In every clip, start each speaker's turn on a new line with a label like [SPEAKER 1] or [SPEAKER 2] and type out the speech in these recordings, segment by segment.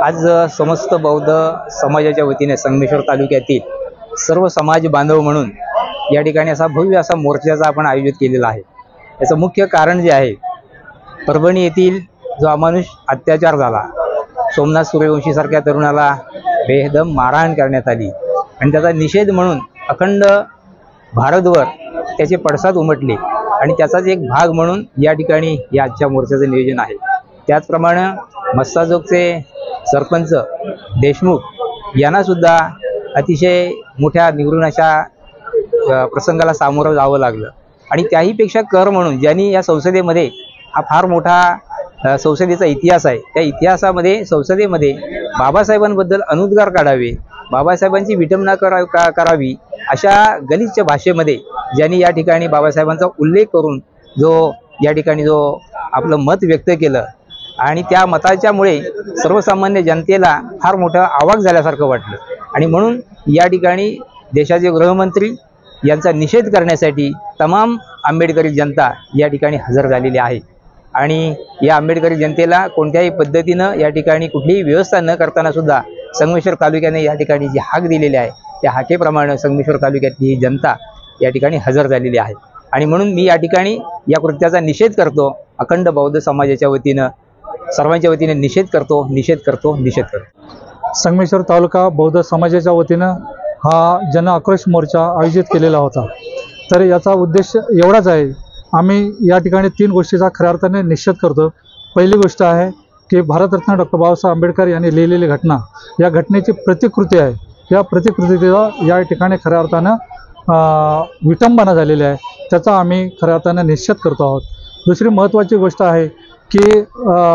[SPEAKER 1] आज समस्त बौद्ध समाजाच्या वतीने संगमेश्वर तालुक्यातील सर्व समाज बांधव म्हणून या ठिकाणी असा भव्य असा मोर्चाचा आपण आयोजित केलेला आहे। याचं मुख्य कारण जे आहे, परभणी येथील जो अमानुष अत्याचार झाला, सोमनाथ सूर्यवंशी सारख्या तरुणाला बेदम मारहाण करण्यात आली आणि त्याचा निषेध म्हणून अखंड भारतभर त्याचे पडसाद उमटले आणि त्याचाच एक भाग म्हणून या ठिकाणी या आजच्या मोर्चाचं नियोजन आहे। त्याचप्रमाणे मस्साजोगचे सरपंच देशमुख यांना सुद्धा अतिशय मोठ्या निवडून अशा प्रसंगाला सामोरं जावं लागलं आणि त्याहीपेक्षा कर म्हणून ज्यांनी या संसदेमध्ये हा फार मोठा संसदेचा इतिहास आहे, त्या इतिहासामध्ये संसदेमध्ये बाबासाहेबांबद्दल अनुद्गार काढावे, बाबासाहेबांची विटंबना करावी अशा गलिच्छ भाषेमध्ये ज्यांनी या ठिकाणी बाबासाहेबांचा उल्लेख करून या ठिकाणी आपलं मत व्यक्त केलं आणि त्या मताच्यामुळे सर्वसामान्य जनतेला फार मोठं आवाक झाल्यासारखं वाटलं आणि म्हणून या ठिकाणी देशाचे गृहमंत्री यांचा निषेध करण्यासाठी तमाम आंबेडकरी जनता या ठिकाणी हजर झालेली आहे आणि या आंबेडकरी जनतेला कोणत्याही पद्धतीनं या ठिकाणी कुठलीही व्यवस्था न करताना सुद्धा संगमेश्वर तालुक्याने या ठिकाणी जी हाक दिलेली आहे त्या हाकेप्रमाणे संगमेश्वर तालुक्यातली जनता या ठिकाणी हजर झालेली आहे आणि म्हणून मी या ठिकाणी या कृत्याचा निषेध करतो। अखंड बौद्ध समाजाच्या वतीनं सर्वांच्या वतीने निषेध करतो।
[SPEAKER 2] संगमेश्वर तालुका बौद्ध समाजाच्या वतीनं हा जन आक्रोश मोर्चा आयोजित केलेला होता। तर याचा उद्देश एवढाच आहे, आम्ही या ठिकाणी 3 गोष्टीचा खऱ्या अर्थाने निषेध करतो। पहिली गोष्ट आहे की भारतरत्न डॉक्टर बाबासाहेब आंबेडकर यांनी लिहिलेली घटना, या घटनेची प्रतिकृती आहे, या प्रतिकृतीचा या ठिकाणी खऱ्या अर्थानं विटंबना झालेली आहे, त्याचा आम्ही खऱ्या अर्थानं निषेध करतो आहोत। दुसरी महत्त्वाची गोष्ट आहे की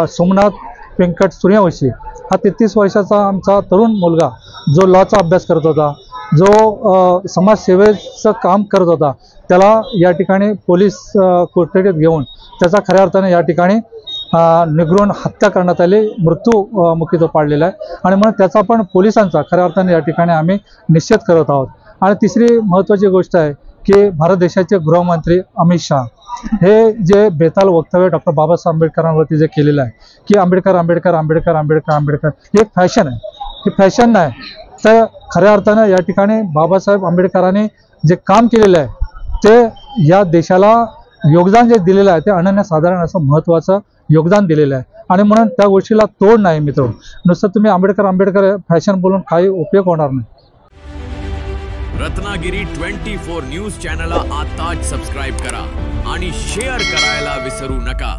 [SPEAKER 2] सोमनाथ व्यंकट सूर्यवंशी हा 33 वर्षाचा आमचा तरुण मुलगा जो लॉचा अभ्यास करत होता, जो समाजसेवेचं काम करत होता, त्याला या ठिकाणी पोलीस कोठडीत घेऊन त्याचा खऱ्या अर्थाने या ठिकाणी निगरून हत्या करण्यात आली, मृत्यूमुखी तो पाडलेला आहे आणि म्हणून त्याचा पण पोलिसांचा खऱ्या अर्थाने या ठिकाणी आम्ही निषेध करत आहोत। आणि तिसरी महत्त्वाची गोष्ट आहे की भारत देशाचे गृहमंत्री अमित शहा हे जे बेताल वक्तव्य डॉक्टर बाबासाहेब आंबेडकरांवरती जे केलेलं आहे की आंबेडकर आंबेडकर आंबेडकर आंबेडकर आंबेडकर, ही एक फॅशन आहे, ही फॅशन नाही। तर खऱ्या अर्थानं या ठिकाणी बाबासाहेब आंबेडकरांनी जे काम केलेलं आहे ते या देशाला योगदान जे दिलेलं आहे ते अनन्यसाधारण असं महत्त्वाचं योगदान दिलेलं आहे आणि म्हणून त्या गोष्टीला तोड नाही मित्र। नुसतं तुम्ही आंबेडकर आंबेडकर फॅशन बोलून काही उपयोग होणार नाही।
[SPEAKER 3] रत्नागिरी 24 न्यूज चॅनलला आताच सबस्क्राइब करा आणि शेअर करायला विसरू नका।